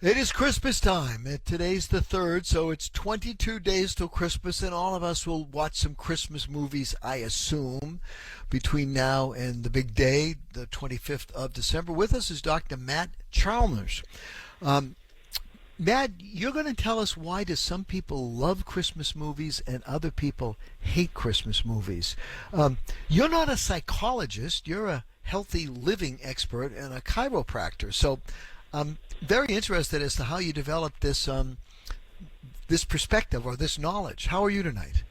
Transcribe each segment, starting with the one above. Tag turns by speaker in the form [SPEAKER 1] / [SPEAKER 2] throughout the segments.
[SPEAKER 1] It is Christmas time. Today's the 3rd, so it's 22 days till Christmas, and all of us will watch some Christmas movies, I assume, between now and the big day, the 25th of December. With us is Dr. Matt Chalmers. Matt, you're going to tell us why do some people love Christmas movies and other people hate Christmas movies. You're not a psychologist. You're a healthy living expert and a chiropractor. So I'm very interested as to how you developed this this perspective or this knowledge. How are you tonight?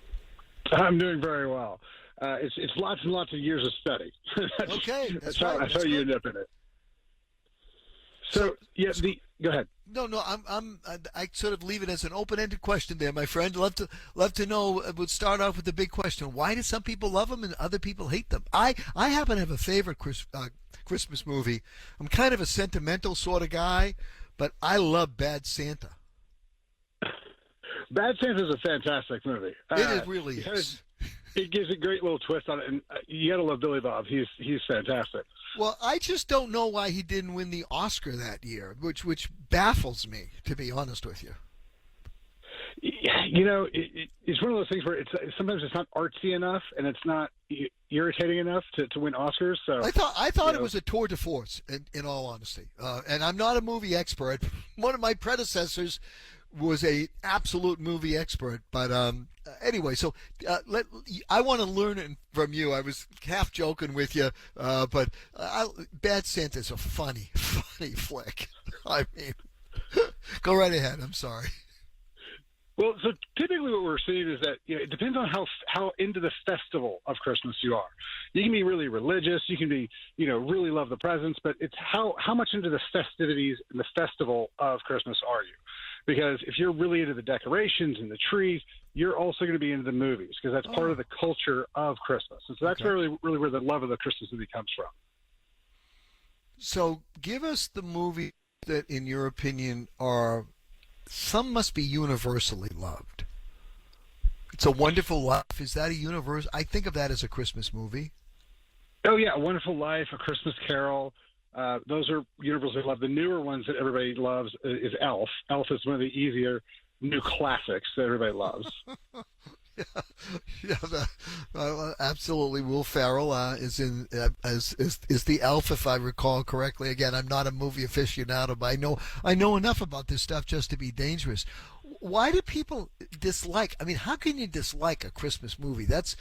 [SPEAKER 2] I'm doing very well. It's lots and lots of years of study.
[SPEAKER 1] Okay, that's
[SPEAKER 2] how you end up in it. So go ahead.
[SPEAKER 1] No, I sort of leave it as an open-ended question there, my friend. Love to know. We'll start off with the big question: why do some people love them and other people hate them? I happen to have a favorite Christmas movie. I'm kind of a sentimental sort of guy, but I love Bad Santa.
[SPEAKER 2] Bad Santa is a fantastic movie.
[SPEAKER 1] It really is.
[SPEAKER 2] It gives a great little twist on it, and you gotta love Billy Bob. He's fantastic.
[SPEAKER 1] Well, I just don't know why he didn't win the Oscar that year, which baffles me, to be honest with you.
[SPEAKER 2] You know, it's one of those things where sometimes it's not artsy enough, and it's not irritating enough to win Oscars. So
[SPEAKER 1] I thought it was a tour de force, in all honesty. And I'm not a movie expert. One of my predecessors was a absolute movie expert, but anyway, so I want to learn it from you. I was half joking with you, but Bad Santa's a funny flick. I mean, go right ahead. I'm sorry.
[SPEAKER 2] Well, so typically what we're seeing is that it depends on how into the festival of Christmas you are. You can be really religious, you can be really love the presents, but it's how much into the festivities and the festival of Christmas are you? Because if you're really into the decorations and the trees, you're also going to be into the movies because that's part of the culture of Christmas. And so that's really where the love of the Christmas movie comes from.
[SPEAKER 1] So give us the movie that, in your opinion, some must be universally loved. It's a Wonderful Life. Is that a universe? I think of that as a Christmas movie.
[SPEAKER 2] Oh, yeah. A Wonderful Life, A Christmas Carol. Those are universally loved. The newer ones that everybody loves is Elf. Elf is one of the easier new classics that everybody loves.
[SPEAKER 1] Absolutely. Will Ferrell is in is the Elf, if I recall correctly. Again, I'm not a movie aficionado, but I know enough about this stuff just to be dangerous. Why do people dislike? I mean, how can you dislike a Christmas movie? That's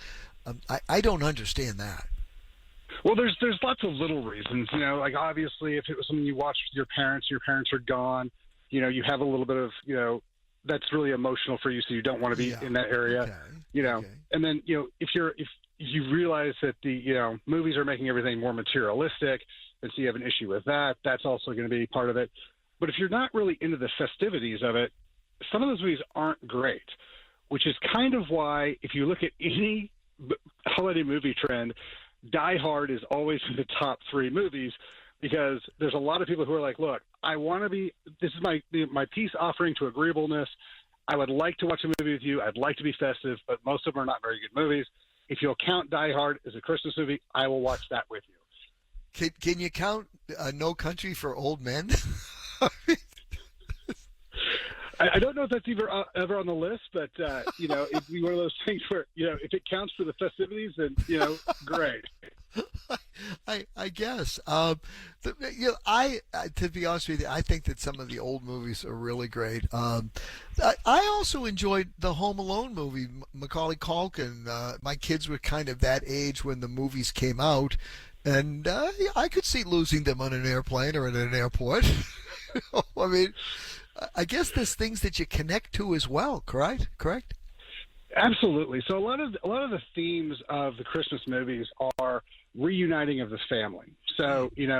[SPEAKER 1] I don't understand that.
[SPEAKER 2] Well, there's lots of little reasons. Like obviously, if it was something you watched with your parents are gone. You have a little bit of that's really emotional for you, so you don't want to be in that area. Okay. And then if you realize that the movies are making everything more materialistic, and so you have an issue with that, that's also going to be part of it. But if you're not really into the festivities of it, some of those movies aren't great, which is kind of why if you look at any holiday movie trend, Die Hard is always in the top 3 movies because there's a lot of people who are like, look, I want to be – this is my peace offering to agreeableness. I would like to watch a movie with you. I'd like to be festive, but most of them are not very good movies. If you'll count Die Hard as a Christmas movie, I will watch that with you.
[SPEAKER 1] Can you count No Country for Old Men?
[SPEAKER 2] I don't know if that's ever on the list, but it'd be one of those things where if it counts for the festivities, then great.
[SPEAKER 1] I guess. To be honest with you, I think that some of the old movies are really great. I also enjoyed the Home Alone movie, Macaulay Culkin. My kids were kind of that age when the movies came out, and I could see losing them on an airplane or at an airport. I mean, I guess there's things that you connect to as well, correct?
[SPEAKER 2] Absolutely. So a lot of the themes of the Christmas movies are reuniting of the family. So in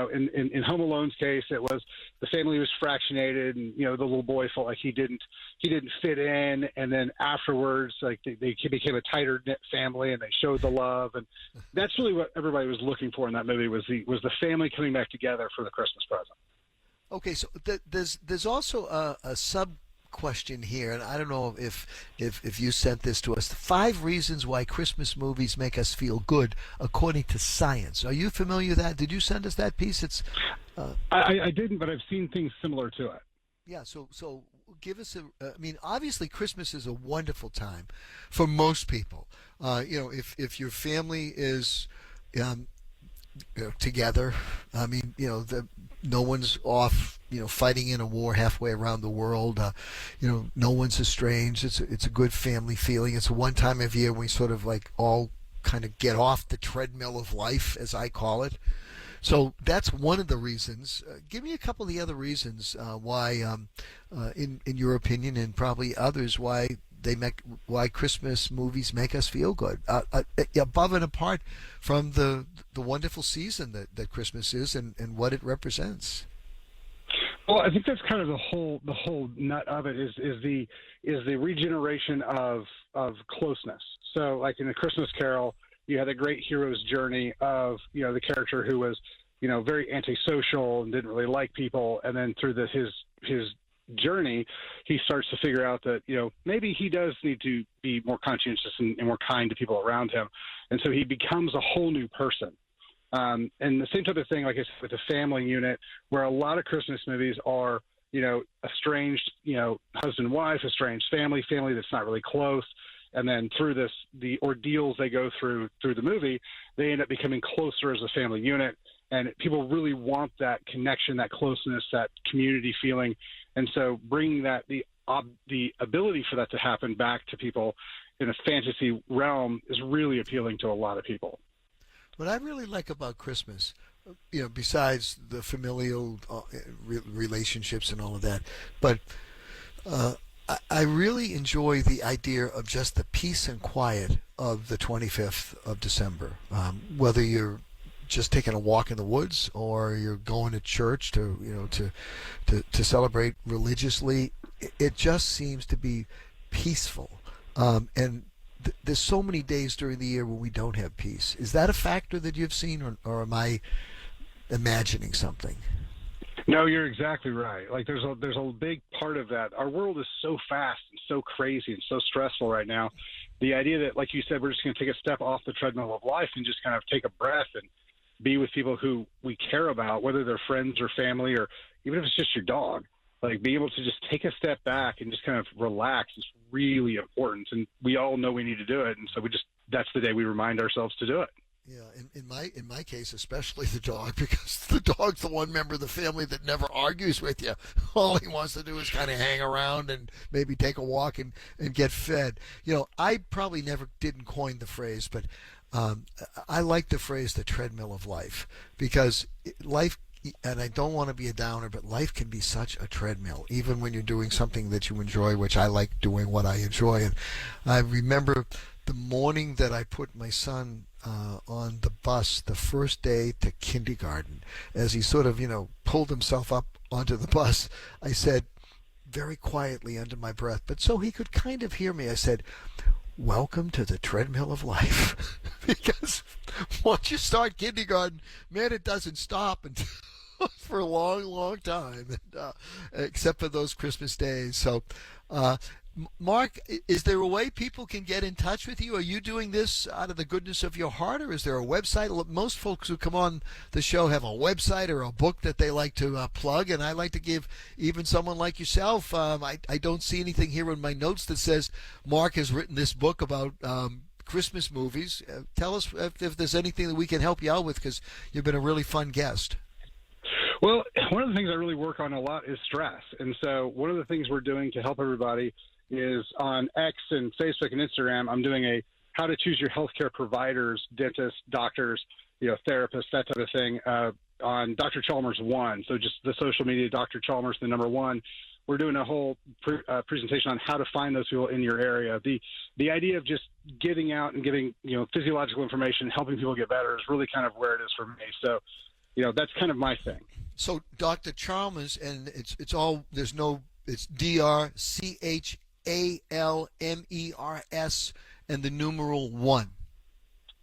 [SPEAKER 2] Home Alone's case, it was the family was fractionated, and the little boy felt like he didn't fit in, and then afterwards, like they became a tighter knit family, and they showed the love, and that's really what everybody was looking for in that movie was the family coming back together for the Christmas present.
[SPEAKER 1] Okay, so there's also a sub question here, and I don't know if you sent this to us. 5 reasons why Christmas movies make us feel good, according to science. Are you familiar with that? Did you send us that piece? It's
[SPEAKER 2] I didn't, but I've seen things similar to it.
[SPEAKER 1] Yeah, so give us I mean, obviously, Christmas is a wonderful time for most people. If your family is um, together, I mean, no one's off, fighting in a war halfway around the world. No one's estranged. It's a good family feeling. It's one time of year when we sort of like all kind of get off the treadmill of life, as I call it. So that's one of the reasons. Give me a couple of the other reasons why, in your opinion, and probably others, why Christmas movies make us feel good, above and apart from the wonderful season that Christmas is and what it represents.
[SPEAKER 2] Well, I think that's kind of the whole nut of it is the regeneration of closeness. So, like in the Christmas Carol, you had a great hero's journey of the character who was very antisocial and didn't really like people, and then through his journey, he starts to figure out that maybe he does need to be more conscientious and more kind to people around him, and so he becomes a whole new person. And the same type of thing, like I said, with the family unit, where a lot of Christmas movies are estranged, husband and wife, estranged family that's not really close. And then through the ordeals they go through the movie, they end up becoming closer as a family unit. And people really want that connection, that closeness, that community feeling. And so bringing the ability for that to happen back to people in a fantasy realm is really appealing to a lot of people.
[SPEAKER 1] What I really like about Christmas, besides the familial relationships and all of that, but I really enjoy the idea of just the peace and quiet of the 25th of December. Whether you're just taking a walk in the woods or you're going to church to celebrate religiously, it just seems to be peaceful. And there's so many days during the year when we don't have peace. Is that a factor that you've seen, or am I imagining something?
[SPEAKER 2] No, you're exactly right. Like there's a big part of that. Our world is so fast and so crazy and so stressful right now. The idea that, like you said, we're just going to take a step off the treadmill of life and just kind of take a breath and be with people who we care about, whether they're friends or family, or even if it's just your dog. Like being able to just take a step back and just kind of relax is really important. And we all know we need to do it. And so that's the day we remind ourselves to do it.
[SPEAKER 1] Yeah, in my case, especially the dog, because the dog's the one member of the family that never argues with you. All he wants to do is kind of hang around and maybe take a walk and get fed. I probably didn't coin the phrase, but I like the phrase "the treadmill of life," because life. And I don't want to be a downer, but life can be such a treadmill, even when you're doing something that you enjoy, which I like doing what I enjoy. And I remember the morning that I put my son on the bus the first day to kindergarten, as he sort of, pulled himself up onto the bus, I said very quietly under my breath, but so he could kind of hear me, I said, "Welcome to the treadmill of life." Because once you start kindergarten, man, it doesn't stop until for a long, long time, except for those Christmas days. So, Mark, is there a way people can get in touch with you? Are you doing this out of the goodness of your heart, or is there a website? Most folks who come on the show have a website or a book that they like to plug, and I like to give even someone like yourself. I don't see anything here in my notes that says Mark has written this book about Christmas movies. Tell us if there's anything that we can help you out with, because you've been a really fun guest.
[SPEAKER 2] Well, one of the things I really work on a lot is stress. And so one of the things we're doing to help everybody is on X and Facebook and Instagram, I'm doing a how to choose your healthcare providers, dentists, doctors, therapists, that type of thing, on Dr. Chalmers 1. So just the social media, Dr. Chalmers, the number 1. We're doing a whole presentation on how to find those people in your area. The idea of just getting out and giving, physiological information, helping people get better is really kind of where it is for me. So, that's kind of my thing.
[SPEAKER 1] So Dr. Chalmers, and it's DrChalmers and the numeral 1.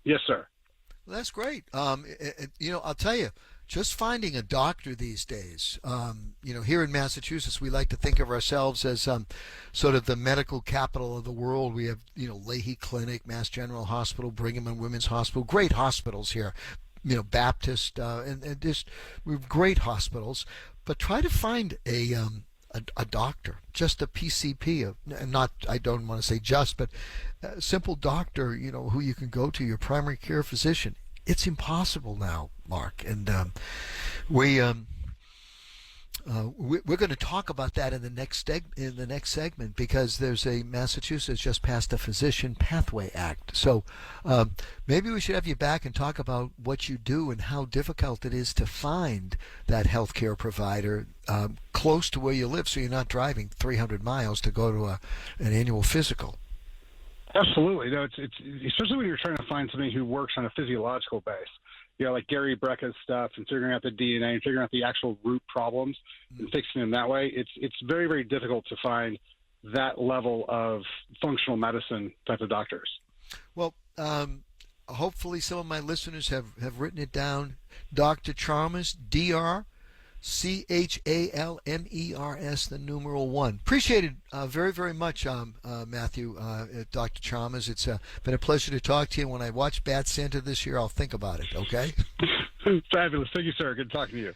[SPEAKER 2] Yes, sir.
[SPEAKER 1] Well, that's great. I'll tell you, just finding a doctor these days, here in Massachusetts, we like to think of ourselves as sort of the medical capital of the world. We have, Leahy Clinic, Mass General Hospital, Brigham and Women's Hospital, great hospitals here, Baptist, and just we have great hospitals. But try to find a a doctor, just a PCP, not, I don't want to say just, but a simple doctor, who you can go to, your primary care physician. It's impossible now, Mark, and we're going to talk about that in the next segment, because there's a Massachusetts just passed a Physician Pathway Act. So maybe we should have you back and talk about what you do and how difficult it is to find that healthcare provider close to where you live, so you're not driving 300 miles to go to an annual physical.
[SPEAKER 2] Absolutely. No, it's especially when you're trying to find somebody who works on a physiological base. Like Gary Brecka's stuff, and figuring out the DNA and figuring out the actual root problems and fixing them that way. It's very, very difficult to find that level of functional medicine type of doctors.
[SPEAKER 1] Well, hopefully some of my listeners have written it down. Dr. Chalmers, DrChalmers, the numeral 1. Appreciate it very, very much, Matthew, Dr. Chalmers. It's been a pleasure to talk to you. When I watch Bad Santa this year, I'll think about it, okay?
[SPEAKER 2] Fabulous. Thank you, sir. Good talking to you.